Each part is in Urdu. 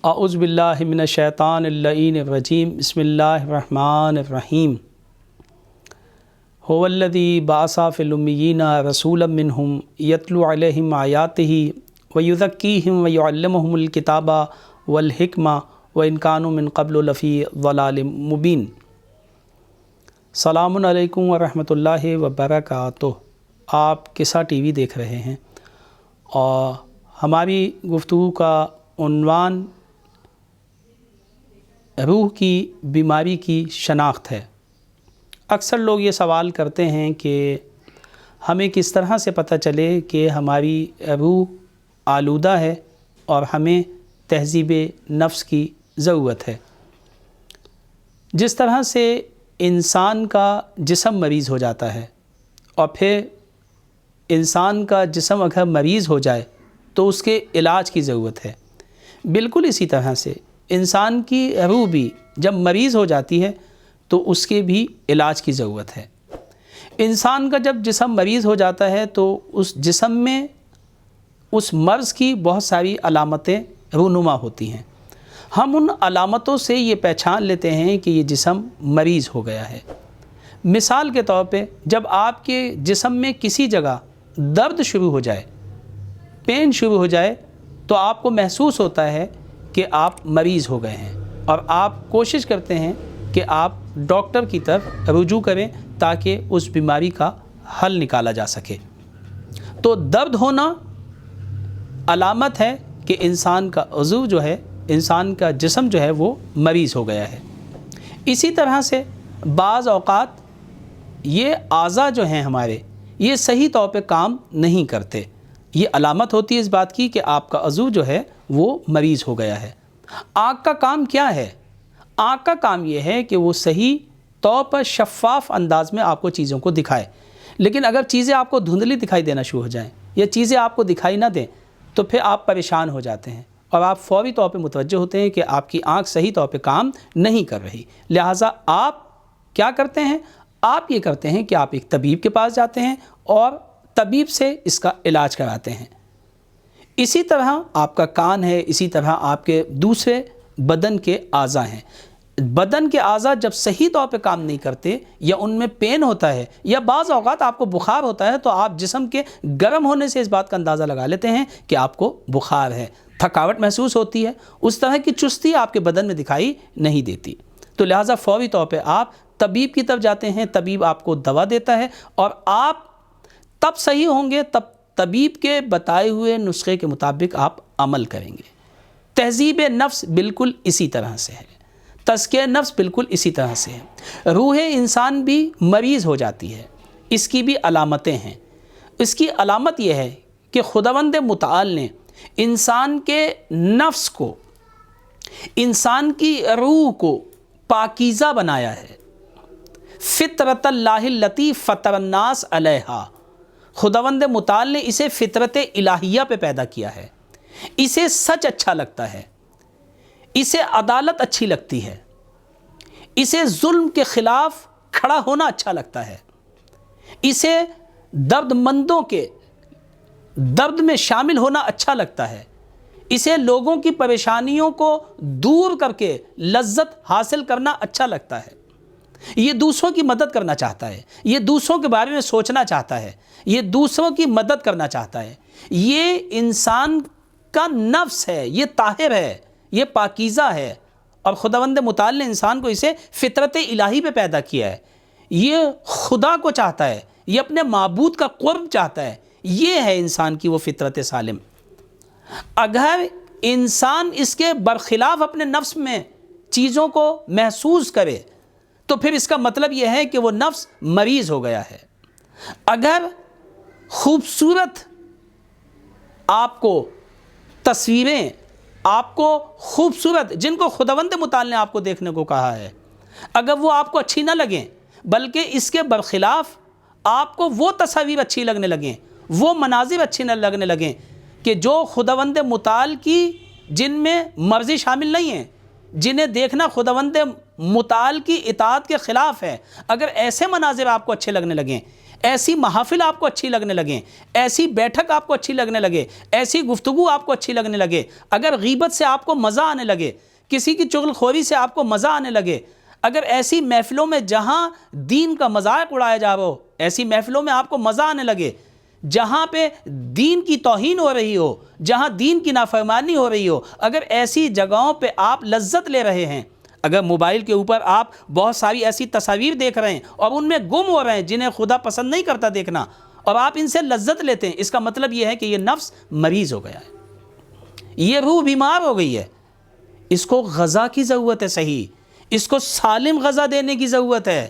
اعوذ باللہ من الشیطان اللعین الرجیم بسم اللہ الرحمن الرحیم هو الذی بعث فی الامیین رسولا منہم یتلو علیہم آیاتہ ویزکیہم ویعلمہم الکتاب والحکمہ وان کانوا من قبل لفی ضلال مبین۔ السلام علیکم ورحمۃ اللہ وبرکاتہ۔ آپ قصہ ٹی وی دیکھ رہے ہیں اور ہماری گفتگو کا عنوان روح کی بیماری کی شناخت ہے۔ اکثر لوگ یہ سوال کرتے ہیں کہ ہمیں کس طرح سے پتہ چلے کہ ہماری روح آلودہ ہے اور ہمیں تہذیب نفس کی ضرورت ہے۔ جس طرح سے انسان کا جسم مریض ہو جاتا ہے اور پھر انسان کا جسم اگر مریض ہو جائے تو اس کے علاج کی ضرورت ہے، بالکل اسی طرح سے انسان کی روح بھی جب مریض ہو جاتی ہے تو اس کے بھی علاج کی ضرورت ہے۔ انسان کا جب جسم مریض ہو جاتا ہے تو اس جسم میں اس مرض کی بہت ساری علامتیں رونما ہوتی ہیں۔ ہم ان علامتوں سے یہ پہچان لیتے ہیں کہ یہ جسم مریض ہو گیا ہے۔ مثال کے طور پہ جب آپ کے جسم میں کسی جگہ درد شروع ہو جائے، پین شروع ہو جائے، تو آپ کو محسوس ہوتا ہے کہ آپ مریض ہو گئے ہیں اور آپ کوشش کرتے ہیں کہ آپ ڈاکٹر کی طرف رجوع کریں تاکہ اس بیماری کا حل نکالا جا سکے۔ تو درد ہونا علامت ہے کہ انسان کا عضو جو ہے، انسان کا جسم جو ہے وہ مریض ہو گیا ہے۔ اسی طرح سے بعض اوقات یہ اعضاء جو ہیں ہمارے، یہ صحیح طور پہ کام نہیں کرتے۔ یہ علامت ہوتی ہے اس بات کی کہ آپ کا عضو جو ہے وہ مریض ہو گیا ہے۔ آنکھ کا کام کیا ہے؟ آنکھ کا کام یہ ہے کہ وہ صحیح طور پر شفاف انداز میں آپ کو چیزوں کو دکھائے، لیکن اگر چیزیں آپ کو دھندلی دکھائی دینا شروع ہو جائیں یا چیزیں آپ کو دکھائی نہ دیں تو پھر آپ پریشان ہو جاتے ہیں اور آپ فوری طور پہ متوجہ ہوتے ہیں کہ آپ کی آنکھ صحیح طور پہ کام نہیں کر رہی۔ لہٰذا آپ کیا کرتے ہیں؟ آپ یہ کرتے ہیں کہ آپ ایک طبیب کے پاس جاتے ہیں اور طبیب سے اس کا علاج کراتے ہیں۔ اسی طرح آپ کا کان ہے، اسی طرح آپ کے دوسرے بدن کے اعضاء ہیں۔ بدن کے اعضاء جب صحیح طور پہ کام نہیں کرتے یا ان میں پین ہوتا ہے یا بعض اوقات آپ کو بخار ہوتا ہے تو آپ جسم کے گرم ہونے سے اس بات کا اندازہ لگا لیتے ہیں کہ آپ کو بخار ہے، تھکاوٹ محسوس ہوتی ہے، اس طرح کی چستی آپ کے بدن میں دکھائی نہیں دیتی۔ تو لہٰذا فوری طور پہ آپ طبیب کی طرف جاتے ہیں، طبیب آپ کو دوا دیتا ہے اور آپ تب صحیح ہوں گے تب طبیب کے بتائے ہوئے نسخے کے مطابق آپ عمل کریں گے۔ تہذیب نفس بالکل اسی طرح سے ہے، تزکیہ نفس بالکل اسی طرح سے ہے۔ روح انسان بھی مریض ہو جاتی ہے، اس کی بھی علامتیں ہیں۔ اس کی علامت یہ ہے کہ خداوند متعال نے انسان کے نفس کو، انسان کی روح کو پاکیزہ بنایا ہے۔ فطرت اللہ التی فطر الناس علیہا، خداوند متعال نے اسے فطرت الہیہ پہ پیدا کیا ہے۔ اسے سچ اچھا لگتا ہے، اسے عدالت اچھی لگتی ہے، اسے ظلم کے خلاف کھڑا ہونا اچھا لگتا ہے، اسے درد مندوں کے درد میں شامل ہونا اچھا لگتا ہے، اسے لوگوں کی پریشانیوں کو دور کر کے لذت حاصل کرنا اچھا لگتا ہے۔ یہ دوسروں کی مدد کرنا چاہتا ہے، یہ دوسروں کے بارے میں سوچنا چاہتا ہے، یہ دوسروں کی مدد کرنا چاہتا ہے۔ یہ انسان کا نفس ہے، یہ طاہر ہے، یہ پاکیزہ ہے اور خداوند متعال نے انسان کو اسے فطرت الہی پہ پیدا کیا ہے۔ یہ خدا کو چاہتا ہے، یہ اپنے معبود کا قرب چاہتا ہے۔ یہ ہے انسان کی وہ فطرت سالم۔ اگر انسان اس کے برخلاف اپنے نفس میں چیزوں کو محسوس کرے تو پھر اس کا مطلب یہ ہے کہ وہ نفس مریض ہو گیا ہے۔ اگر خوبصورت آپ کو تصویریں، آپ کو خوبصورت جن کو خداوند متعال نے آپ کو دیکھنے کو کہا ہے، اگر وہ آپ کو اچھی نہ لگیں بلکہ اس کے برخلاف آپ کو وہ تصاویر اچھی لگنے لگیں، وہ مناظر اچھی نہ لگنے لگیں کہ جو خداوند متعال کی، جن میں مرضی شامل نہیں ہیں، جنہیں دیکھنا خداوند متعال کی اطاعت کے خلاف ہے، اگر ایسے مناظر آپ کو اچھے لگنے لگیں، ایسی محافل آپ کو اچھی لگنے لگیں، ایسی بیٹھک آپ کو اچھی لگنے لگے، ایسی گفتگو آپ کو اچھی لگنے لگے، اگر غیبت سے آپ کو مزہ آنے لگے، کسی کی چغل خوری سے آپ کو مزہ آنے لگے، اگر ایسی محفلوں میں جہاں دین کا مذاق اڑایا جا رہا ہو، ایسی محفلوں میں آپ کو مزہ آنے لگے جہاں پہ دین کی توہین ہو رہی ہو، جہاں دین کی نافرمانی ہو رہی ہو، اگر ایسی جگہوں پہ آپ لذت لے رہے ہیں، اگر موبائل کے اوپر آپ بہت ساری ایسی تصاویر دیکھ رہے ہیں اور ان میں گم ہو رہے ہیں جنہیں خدا پسند نہیں کرتا دیکھنا، اور آپ ان سے لذت لیتے ہیں، اس کا مطلب یہ ہے کہ یہ نفس مریض ہو گیا ہے، یہ روح بیمار ہو گئی ہے، اس کو غذا کی ضرورت ہے، صحیح، اس کو سالم غذا دینے کی ضرورت ہے،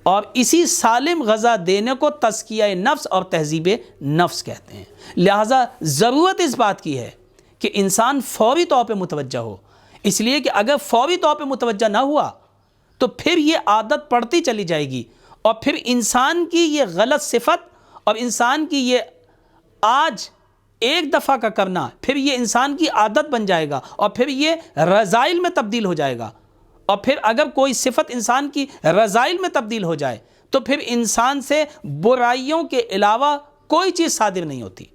اور اسی سالم غذا دینے کو تزکیہ نفس اور تہذیب نفس کہتے ہیں۔ لہٰذا ضرورت اس بات کی ہے کہ انسان فوری طور پہ متوجہ ہو، اس لیے کہ اگر فوری طور پہ متوجہ نہ ہوا تو پھر یہ عادت پڑتی چلی جائے گی، اور پھر انسان کی یہ غلط صفت اور انسان کی یہ آج ایک دفعہ کا کرنا پھر یہ انسان کی عادت بن جائے گا، اور پھر یہ رذائل میں تبدیل ہو جائے گا، اور پھر اگر کوئی صفت انسان کی رذائل میں تبدیل ہو جائے تو پھر انسان سے برائیوں کے علاوہ کوئی چیز صادر نہیں ہوتی،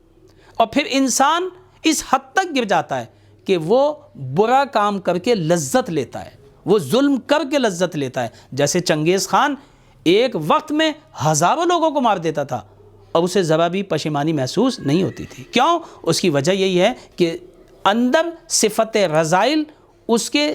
اور پھر انسان اس حد تک گر جاتا ہے کہ وہ برا کام کر کے لذت لیتا ہے، وہ ظلم کر کے لذت لیتا ہے، جیسے چنگیز خان ایک وقت میں ہزاروں لوگوں کو مار دیتا تھا اور اسے ذرا بھی پشیمانی محسوس نہیں ہوتی تھی۔ کیوں؟ اس کی وجہ یہی ہے کہ اندر صفت رذائل اس کے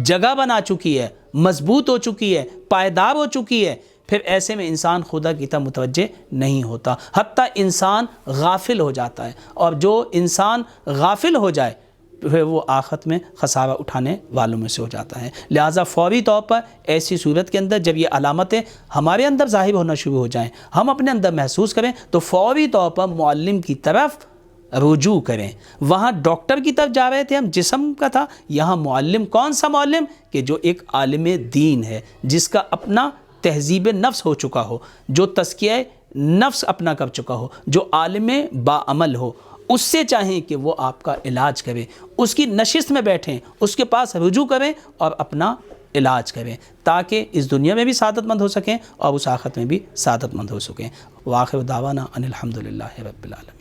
جگہ بنا چکی ہے، مضبوط ہو چکی ہے، پائیدار ہو چکی ہے، پھر ایسے میں انسان خدا کی طرف متوجہ نہیں ہوتا، حتیٰ انسان غافل ہو جاتا ہے، اور جو انسان غافل ہو جائے پھر وہ آخرت میں خسارہ اٹھانے والوں میں سے ہو جاتا ہے۔ لہٰذا فوری طور پر ایسی صورت کے اندر جب یہ علامتیں ہمارے اندر ظاہر ہونا شروع ہو جائیں، ہم اپنے اندر محسوس کریں، تو فوری طور پر معلم کی طرف رجوع کریں۔ وہاں ڈاکٹر کی طرف جا رہے تھے ہم، جسم کا تھا، یہاں معلم کون سا معلم؟ کہ جو ایک عالم دین ہے، جس کا اپنا تہذیب نفس ہو چکا ہو، جو تزکیہ نفس اپنا کر چکا ہو، جو عالم باعمل ہو، اس سے چاہیں کہ وہ آپ کا علاج کرے، اس کی نشست میں بیٹھیں، اس کے پاس رجوع کریں اور اپنا علاج کریں، تاکہ اس دنیا میں بھی سعادت مند ہو سکیں اور اس آخرت میں بھی سعادت مند ہو سکیں۔ وآخر دعوانا ان الحمدللہ رب العالمین۔